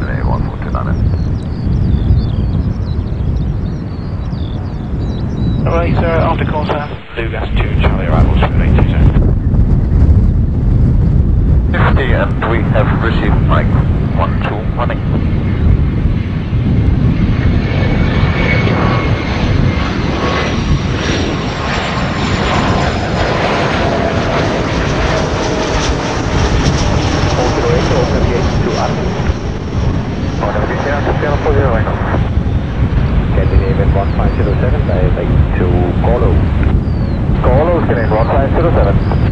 today, 149. Alright, sir, after call, sir. Lugas to Charlie arrivals from 820. 50, and we have received mic 12 running. Scandinavian 1507, direct to Gorlo. Gorlo, Scandinavian 1507.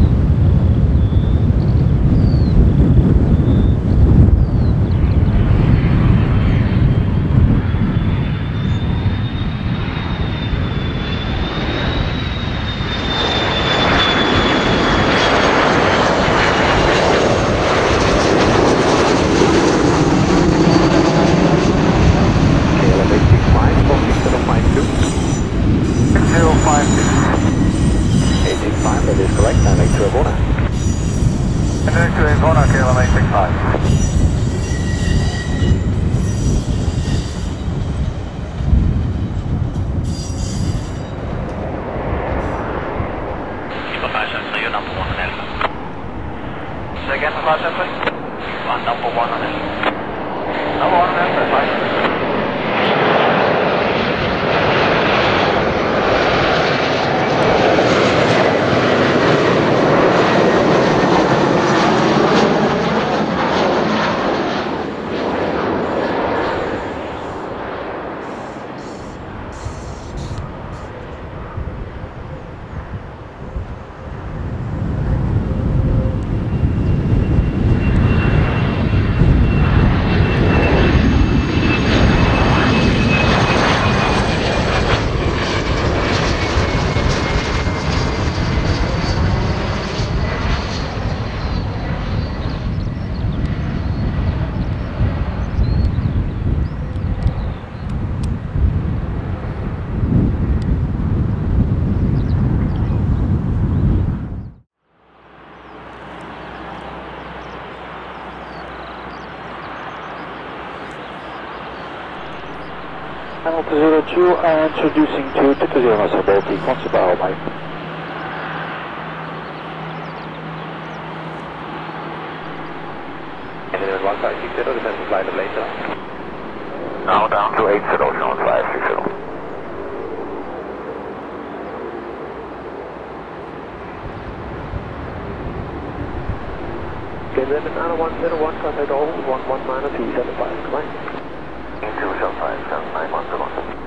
Hamilton 02, introducing to 220 Sukhoi, Constable, Mike. Canadian 1560, descend to flight of later. Now down to 80, 1560. Canadian 101, contact all 11-275, come on. 275, 791.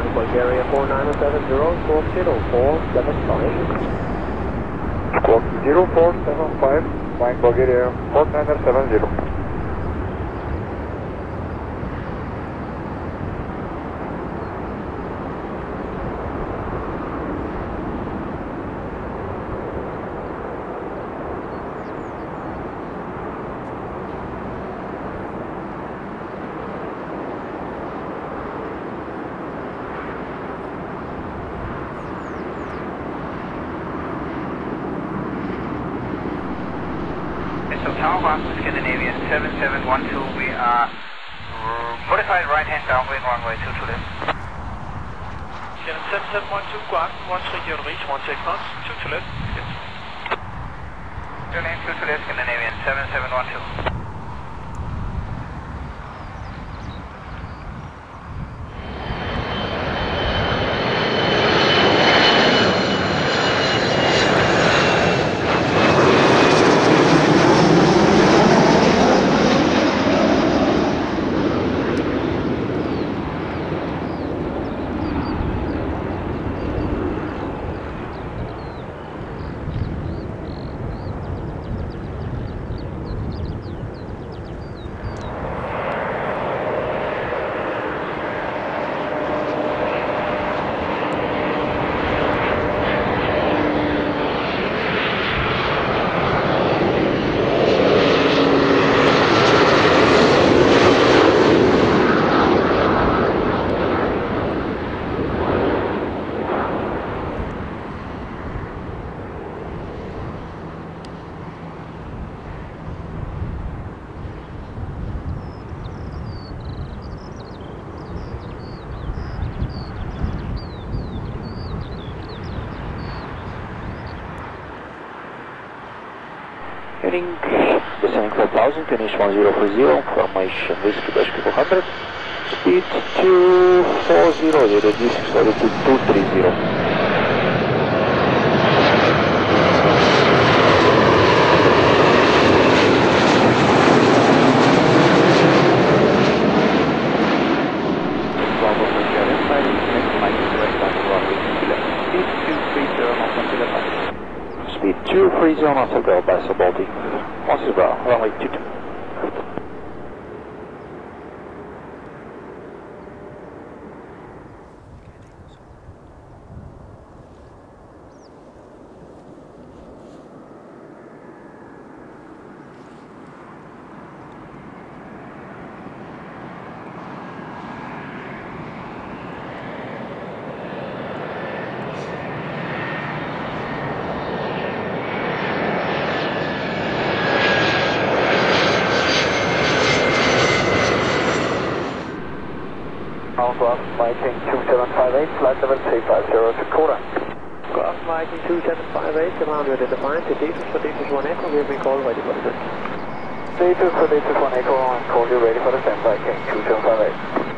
Bulgaria 4970, squawk 0475. Squawk 0475, flying Bulgaria 4970. Scandinavian 7712, we are modified right hand downwind runway 22 left. Scanning 7712, go out, 13 Euro reach, 16 knots, 22 left. Yes. 2 lane 22 left, Scandinavian 7712. Heading, descending 4000, finish 1030, formation Whiskey Bashki 400, speed 2400, reducing slowly to 230. Speed 230 after go by Baltic. Moses Brow, runway 22. Viking 2758, flight level 350 to Koda. Golf Viking 2758, ground ready to find the Datus for Datus 1 Echo, we have been called ready for the set. Datus for Datus 1 Echo, and call you ready for the send Viking 2758.